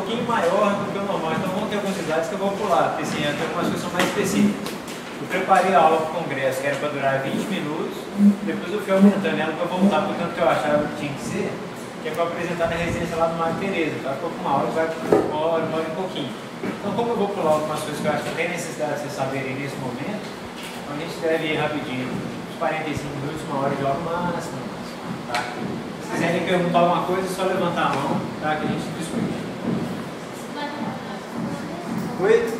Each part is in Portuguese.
pouquinho maior do que o normal, então vão ter algumas idades que eu vou pular, porque assim, tem algumas coisas que são mais específicas. Eu preparei a aula para o congresso, que era para durar 20 minutos, depois eu fui aumentando ela para voltar para o tanto que eu achava que tinha que ser, que é para apresentar na residência lá do Mário Tereza. Então, ficou com uma aula que vai uma hora e pouquinho. Então, como eu vou pular algumas coisas que eu acho que tem necessidade de vocês saberem nesse momento, então a gente deve ir rapidinho, uns 45 minutos, uma hora de aula máximo, tá? Se quiserem perguntar alguma coisa, é só levantar a mão, tá? Que a gente discute. Oi?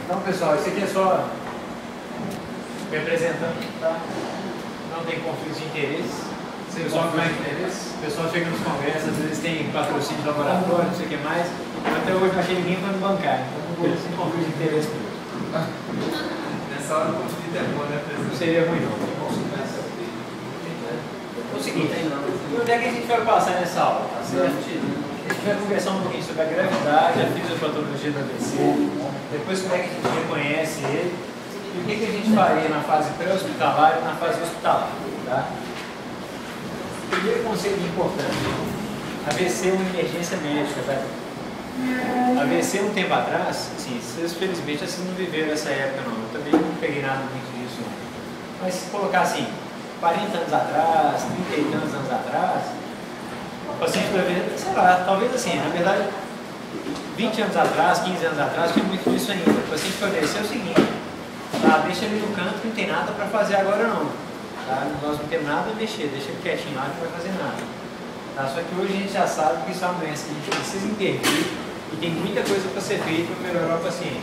Então, pessoal, isso aqui é só me apresentando, tá? Não tem conflito de interesse. O pessoal chega nos congressos, às vezes tem patrocínio de laboratório, não sei o que mais. Até hoje não achei ninguém para me bancar, então não vou sem conflito de interesse. Nessa hora o conflito é bom, né, professor? Não seria ruim, não. É o seguinte, onde é que a gente vai passar nessa aula? Tá certo? A gente vai conversar um pouquinho sobre a gravidade, a fisiopatologia do AVC, depois como é que a gente reconhece ele e o que a gente faria na fase pré-hospitalar e na fase hospitalar. Tá? Primeiro conceito importante: AVC é uma emergência médica. Tá? AVC um tempo atrás, assim, vocês felizmente vocês não viveram essa época não, eu também não peguei nada muito disso não. Mas se colocar assim, 40 anos atrás, 30 e tantos anos atrás, o paciente vai ver, sei lá, talvez assim, na verdade, 20 anos atrás, 15 anos atrás, tinha muito disso ainda. O paciente vai ver, é o seguinte, tá, deixa ele no canto que não tem nada para fazer agora não. Tá? Nós não temos nada a mexer, deixa ele quietinho lá que não vai fazer nada. Tá? Só que hoje a gente já sabe que isso é uma doença que a gente precisa intervir e tem muita coisa para ser feita para melhorar o paciente.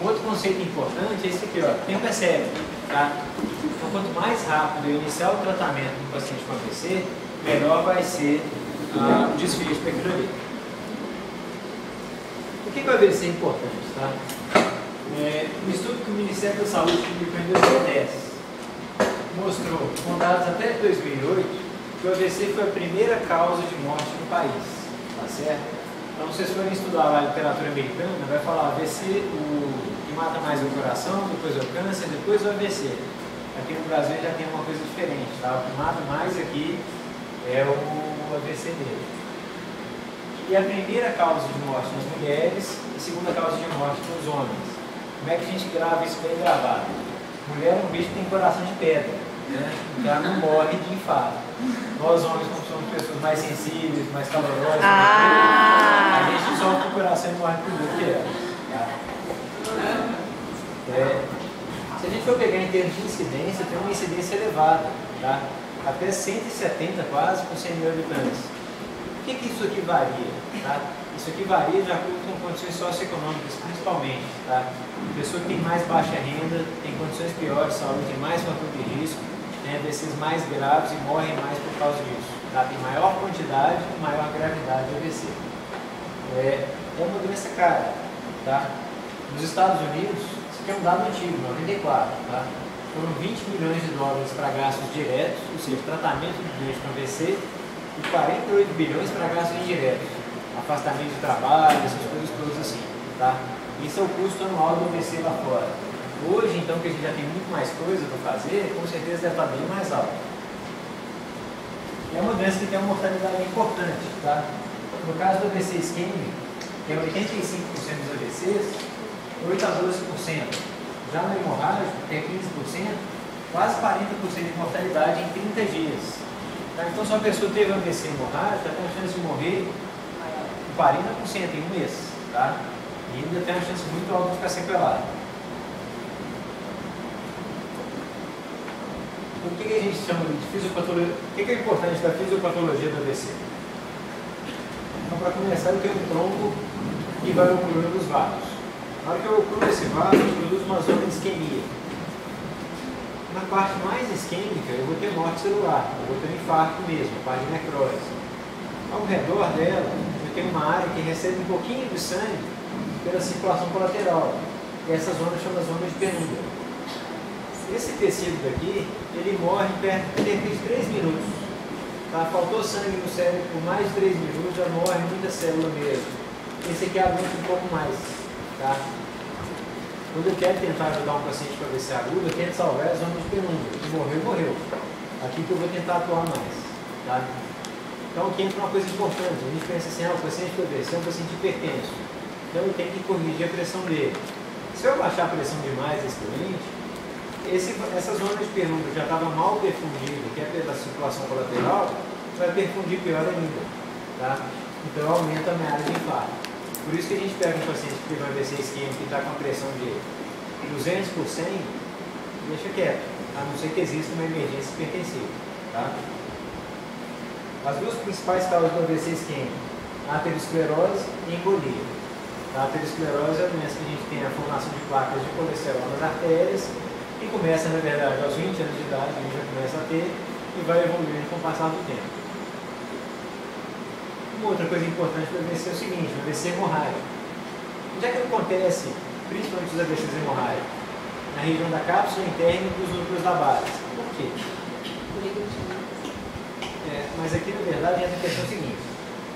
Um outro conceito importante é esse aqui, ó, tempo é cérebro. Tá? Então, quanto mais rápido eu iniciar o tratamento do paciente com AVC, melhor vai ser o desfecho para aquilo ali. Por que o AVC é importante? Tá? Um estudo que o Ministério da Saúde publicou em 2010 mostrou, com dados até 2008, que o AVC foi a primeira causa de morte no país. Tá certo? Então, se vocês forem estudar a literatura americana, vai falar AVC, o que mata mais é o coração, depois é o câncer, depois o AVC. Aqui no Brasil já tem uma coisa diferente, tá? O que mata mais aqui é o AVC dele. E a primeira causa de morte nas mulheres, e a segunda causa de morte nos homens. Como é que a gente grava isso bem gravado? Mulher é um bicho que tem coração de pedra, né? Então ela não morre de infarto. Nós homens, como somos pessoas mais sensíveis, mais calorosas, a gente sofre o coração e morre por do que ela. Se a gente for pegar em termos de incidência, tem uma incidência elevada, tá? Até 170 quase por 100 mil habitantes. Por que isso aqui varia? Tá? Isso aqui varia de acordo com condições socioeconômicas, principalmente. Tá? A pessoa que tem mais baixa renda, tem condições piores de saúde, tem mais fator de risco, tem AVCs mais graves e morrem mais por causa disso. Tá? Tem maior quantidade e maior gravidade de AVC. É uma doença cara. Tá? Nos Estados Unidos, isso aqui é um dado antigo, 94. Tá? Foram 20 milhões de dólares para gastos diretos, ou seja, tratamento de doente com AVC, e 48 bilhões para gastos indiretos, afastamento de trabalho, essas coisas todas assim. Tá? Isso é o custo anual do AVC lá fora. Hoje, então, que a gente já tem muito mais coisa para fazer, com certeza deve estar bem mais alto. É uma doença que tem uma mortalidade importante. Tá? No caso do AVC isquêmico, que é 85% dos AVCs, 8 a 12%. Já no hemorrágico, que é 15%, quase 40% de mortalidade em 30 dias. Tá? Então, se uma pessoa teve AVC hemorrágico, ela tem a chance de morrer 40% em um mês. Tá? E ainda tem uma chance muito alta de ficar sequelado. Então, o que a gente chama de fisiopatologia? O que é importante da fisiopatologia do AVC? Então, para começar, eu tenho um tronco que vai ocluindo os vasos. Na hora que eu ocluo esse vaso, eu produzo uma zona de isquemia. Na parte mais isquêmica, eu vou ter morte celular, eu vou ter um infarto mesmo, a parte de necrose. Ao redor dela, eu tenho uma área que recebe um pouquinho de sangue pela circulação colateral. E essa zona chama zona de penumbra. Esse tecido daqui, ele morre em cerca de 3 minutos. Tá? Faltou sangue no cérebro por mais de 3 minutos, já morre muita célula mesmo. Esse aqui aguenta um pouco mais. Tá? Quando eu quero tentar ajudar um paciente com AVC agudo, eu tento salvar a zona de penumbra. Se morreu, morreu. Aqui que eu vou tentar atuar mais. Tá? Então aqui entra uma coisa importante, a gente pensa assim, o paciente com AVC é um paciente hipertenso, então eu tenho que corrigir a pressão dele. Se eu baixar a pressão demais desse doente, essa zona de penumbra já estava mal perfundida, que é pela circulação colateral, vai perfundir pior ainda, tá? Então aumenta a minha área de infarto. Por isso que a gente pega um paciente que teve um AVC isquêmico e está com a pressão de 200 por 100, deixa quieto, a não ser que exista uma emergência hipertensiva, tá? As duas principais causas do AVC isquêmico, a aterosclerose e embolia. A aterosclerose é a doença que a gente tem a formação de placas de colesterol nas artérias, que começa, na verdade, aos 20 anos de idade, a gente já começa a ter, e vai evoluindo com o passar do tempo. Uma outra coisa importante do AVC é o seguinte, o AVC hemorrágico. Onde é que acontece, principalmente os AVCs hemorrágicos? Na região da cápsula interna dos núcleos da base. Por quê? Mas aqui, na verdade, entra a questão seguinte.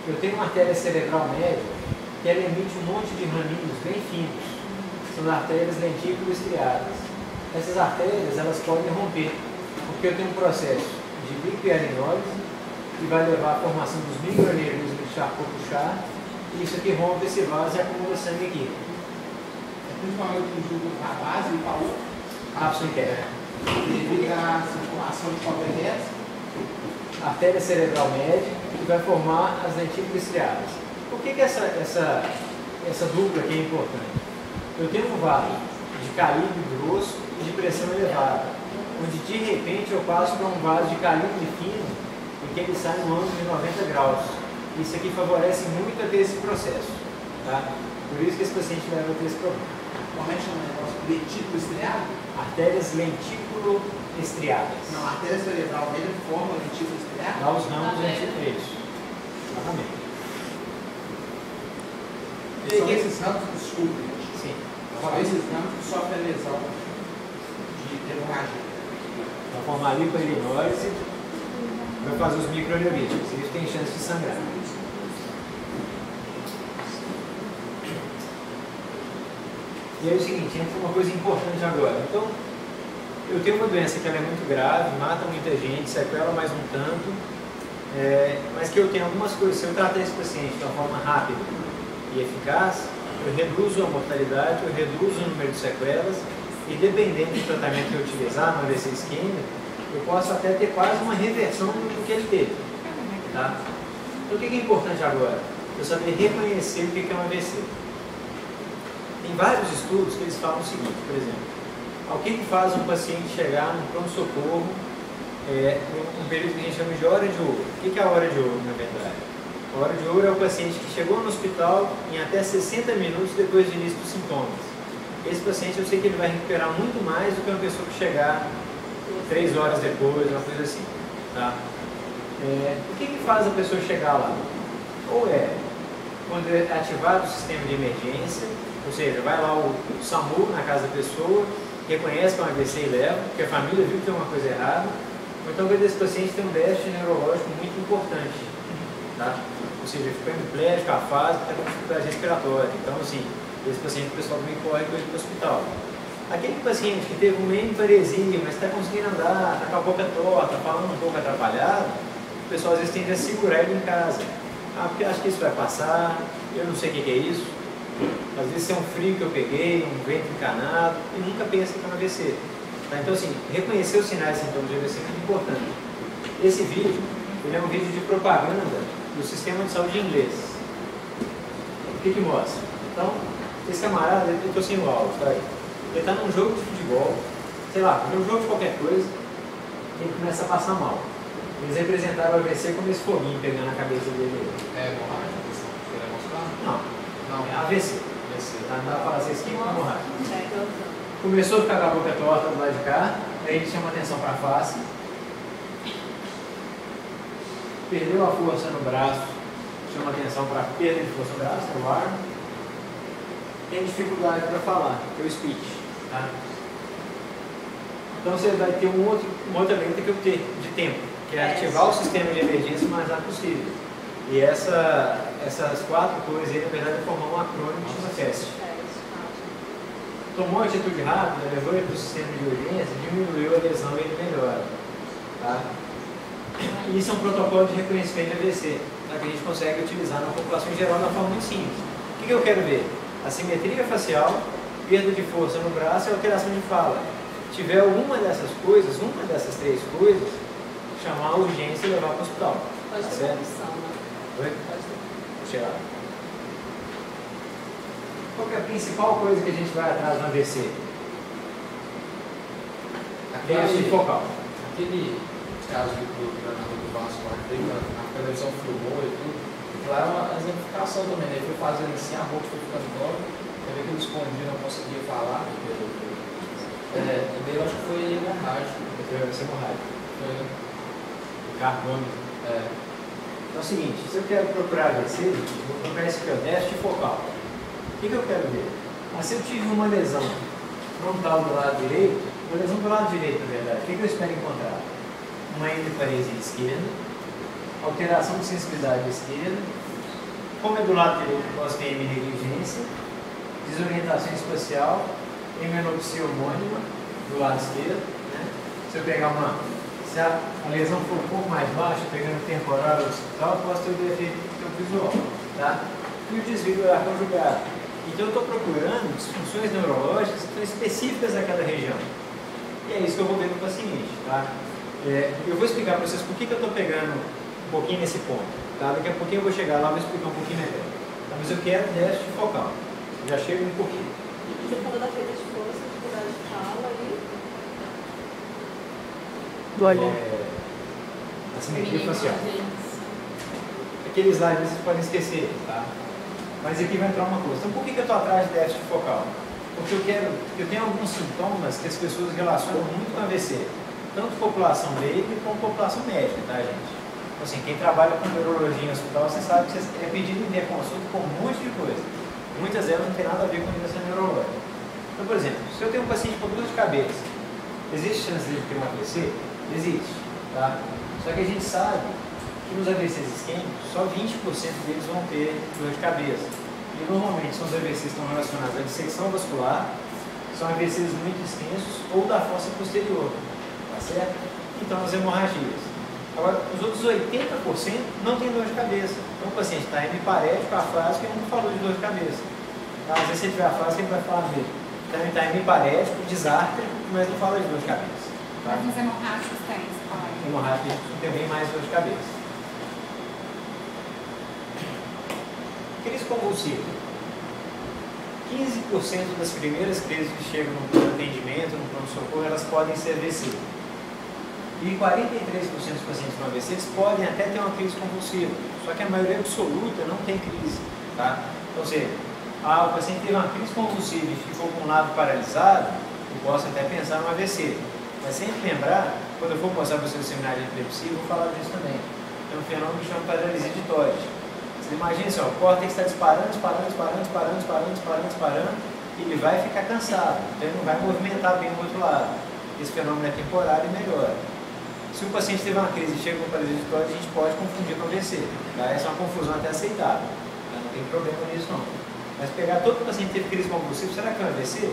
Eu tenho uma artéria cerebral média que ela emite um monte de raminhos bem finos. São artérias lentículo-estriadas. Essas artérias, elas podem romper, porque eu tenho um processo de bipiarinólise que vai levar à formação dos microaneurismos de Charcot-Bouchard, e isso aqui rompe esse vaso e acumula sangue aqui. Principalmente no jogo da base e para o Cápsula interna. devido à circulação de qualquer Artéria cerebral média, que vai formar as lentículas estriadas. Por que essa dupla aqui é importante? Eu tenho um vaso de calibre grosso e de pressão elevada, onde de repente eu passo para um vaso de calibre fino e que ele sai no ângulo de 90 graus. Isso aqui favorece muito a ter esse processo. Tá? Por isso que esse paciente leva a ter esse problema. Como é que chama o negócio? Lentículo estriado? Artérias lentículo-estriadas. Não, a artéria cerebral dele forma lentículo estriado? Lá os ramos lentículos. Exatamente. São esses ramos que desculpem. Sim. São esses ramos que sofrem a lesão de hemorragia. Vai formar lipoirinólise, vai fazer os microaneurismos. Eles têm chance de sangrar. E aí é o seguinte, entra uma coisa importante agora. Então, eu tenho uma doença que ela é muito grave, mata muita gente, sequela mais um tanto, mas que eu tenho algumas coisas. Se eu tratar esse paciente de uma forma rápida e eficaz, eu reduzo a mortalidade, eu reduzo o número de sequelas, e dependendo do tratamento que eu utilizar no AVC isquêmico, eu posso até ter quase uma reversão do que ele teve. Tá? Então o que é importante agora? Eu saber reconhecer o que é um AVC. Tem vários estudos que eles falam o seguinte, por exemplo, o que faz um paciente chegar no pronto-socorro num período que a gente chama de hora de ouro. O que é a hora de ouro, na verdade? A hora de ouro é o paciente que chegou no hospital em até 60 minutos depois do início dos sintomas. Esse paciente eu sei que ele vai recuperar muito mais do que uma pessoa que chegar 3 horas depois, uma coisa assim. Tá? O que faz a pessoa chegar lá? Ou quando é ativado o sistema de emergência, ou seja, vai lá o SAMU na casa da pessoa, reconhece que é um AVC e leva, porque a família viu que tem uma coisa errada, ou então esse paciente tem um déficit neurológico muito importante. Tá? Ou seja, ficou hemiplégico, afásico, está com dificuldade respiratória. Então, assim, esse paciente, o pessoal também corre com ele para o hospital. Aquele paciente que teve uma hemiparesia, mas está conseguindo andar, está com a boca torta, falando um pouco atrapalhado, o pessoal às vezes tende a segurar ele em casa. Porque acho que isso vai passar, eu não sei o que é isso. Às vezes é um frio que eu peguei, um vento encanado, e nunca pensa que é um AVC. Tá? Então, assim, reconhecer os sinais e sintomas de AVC é muito importante. Esse vídeo, ele é um vídeo de propaganda do sistema de saúde inglês. O que mostra? Então, esse camarada, eu estou sem o áudio, tá aí. Ele está num jogo de futebol, sei lá, num jogo de qualquer coisa, e ele começa a passar mal. Eles representaram o AVC como esse foguinho pegando a cabeça dele. É hemorrágica? Você quer mostrar? Não, é AVC. Tá? Não dá para falar assim, esquema hemorrágico. Começou a ficar com a boca torta do lado de cá, aí ele chama atenção para a face, perdeu a força no braço, chama atenção para a perda de força no braço, no ar, tem dificuldade para falar, que é o speech. Tá? Então você vai ter uma outra meta que eu ter de tempo, que é ativar o sistema de emergência o mais rápido possível. E essas 4 coisas aí, na verdade, é formar um acrônimo que chama FAST. Tomou uma atitude rápida, levou ele para o sistema de urgência, diminuiu a lesão e ele melhora. Tá? Isso é um protocolo de reconhecimento de AVC, tá? Que a gente consegue utilizar na população em geral de uma forma muito simples. O que eu quero ver? Assimetria facial, perda de força no braço e alteração de fala. Se tiver alguma dessas coisas, uma dessas três coisas, chamar a urgência e levar para o hospital. Pode Tá ter certo? condição, né? Oi? Pode ter. Vou chegar. Qual que é a principal coisa que a gente vai atrás no AVC? Déficit focal. Aquele caso do treinamento do Vasco, a televisão filmou e tudo, lá era uma exemplificação também, né? Ele foi fazendo assim, a boca foi ficando dona, você vê que ele escondia, não conseguia falar. Eu acho que foi hemorrágico. Essa hemorrágica. Foi, né? Carbono. Então é o seguinte, se eu quero procurar AVC, vou procurar esse aqui, ó, déficit focal. O que eu quero ver? Mas se eu tive uma lesão frontal do lado direito, uma lesão do lado direito, na verdade, o que eu espero encontrar? Uma hemiparesia esquerda, alteração de sensibilidade esquerda, como é do lado direito, eu posso ter heminegligência, desorientação espacial, hemenopsia homônima do lado esquerdo. Né? Se eu pegar se a lesão for um pouco mais baixa, pegando temporal ou occipital, eu posso ter o defeito visual. Tá? E o desvio da conjugada. Então eu estou procurando disfunções neurológicas que são específicas daquela região. E é isso que eu vou ver no paciente. Tá? Eu vou explicar para vocês por que eu estou pegando um pouquinho nesse ponto. Tá? Daqui a pouquinho eu vou chegar lá e vou explicar um pouquinho melhor. Tá? Mas eu quero déficit focal. Já chego um pouquinho. Você falou da perda de força, dificuldade de fala e... Do olhar. Assimetria facial. Aquele slide vocês podem esquecer, tá? Mas aqui vai entrar uma coisa. Então por que eu estou atrás de déficit focal? Porque eu tenho alguns sintomas que as pessoas relacionam muito com AVC. Tanto população leiga como população médica, tá, gente? Então, assim, quem trabalha com neurologia em hospital, você sabe que é pedido em consulta com um monte de coisa. Muitas delas não tem nada a ver com doença neurológica. Então, por exemplo, se eu tenho um paciente com dor de cabeça, existe chance de ter um AVC? Existe, tá? Só que a gente sabe que nos AVCs isquêmicos, só 20% deles vão ter dor de cabeça. E normalmente são os AVCs que estão relacionados à dissecção vascular, são AVCs muito extensos ou da fossa posterior, tá certo? Então as hemorragias. Agora, os outros 80% não tem dor de cabeça. Então o paciente está hemiparético, afásico e não falou de dor de cabeça. Tá? Às vezes se ele tiver afásico, ele vai falar mesmo. Então ele está hemiparético, desártrico, mas não fala de dor de cabeça. Tá? Mas os hemorrágicos têm, você fala. Hemorrágicos tem bem mais dor de cabeça. Crise convulsiva. 15% das primeiras crises que chegam no atendimento, no pronto-socorro, elas podem ser AVC. E 43% dos pacientes com AVC eles podem até ter uma crise convulsiva, só que a maioria absoluta não tem crise. Tá? Então, ou seja, o paciente teve uma crise convulsiva e ficou com um lado paralisado, eu posso até pensar no AVC. Mas sempre lembrar, quando eu for mostrar para vocês o seminário de epilepsia, eu vou falar disso também. É um fenômeno que chama paralisia de Todd. Você imagina assim, o córtex está disparando, e ele vai ficar cansado, então ele não vai movimentar bem do outro lado. Esse fenômeno é temporário e melhora. Se o paciente teve uma crise e chega com paralisia de Todd, a gente pode confundir com AVC. Tá? Essa é uma confusão até aceitável. Tá? Não tem problema nisso não. Mas pegar todo paciente que teve crise convulsiva, será que é um AVC?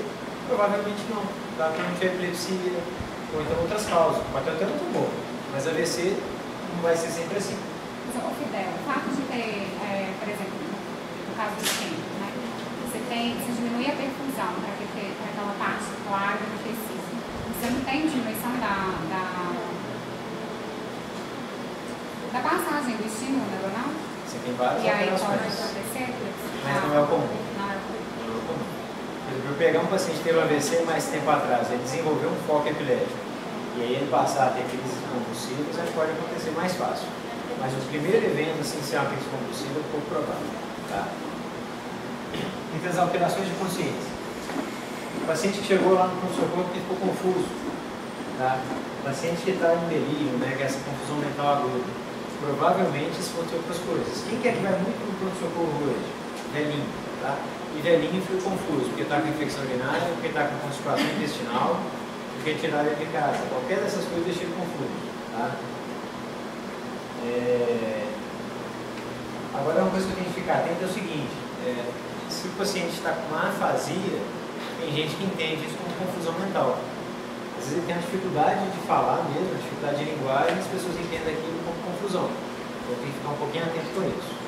Provavelmente não. Tá? Provavelmente é epilepsia, ou então outras causas. Pode ter até muito bom. Mas AVC não vai ser sempre assim. Mas, Fidel, o fato de ter, por exemplo, no caso do isquêmico, né? Você diminui a perfusão para aquela parte clara do tecido. Você não tem diminuição da passagem do estímulo neuronal? Você tem várias e aí alterações. pode acontecer? Mas não é o comum. Não é o comum. Não é o comum. Por exemplo, eu pegar um paciente que teve um AVC mais tempo atrás, ele desenvolveu um foco epilético, e aí ele passar a ter crises convulsivas, aí pode acontecer mais fácil. Mas o primeiro evento, assim, ser uma crise convulsiva, é pouco provável. Tá? Então, as alterações de consciência. O paciente que chegou lá no pronto-socorro que ficou confuso. Tá? O paciente que está em delírio, né, que é essa confusão mental aguda. Provavelmente isso pode ser outras coisas. Quem que vai muito no pronto-socorro hoje? Velhinho. Tá? E velhinho fica confuso, porque está com infecção urinária, porque está com constipação intestinal, porque tiraram ele de casa. Qualquer dessas coisas deixa ele confuso. Tá? Agora, uma coisa que eu tenho que ficar atento é o seguinte: se o paciente está com uma afasia, tem gente que entende isso como confusão mental. Às vezes ele tem uma dificuldade de falar mesmo, uma dificuldade de linguagem, e as pessoas entendem aquilo como confusão. Então tem que ficar um pouquinho atento com isso.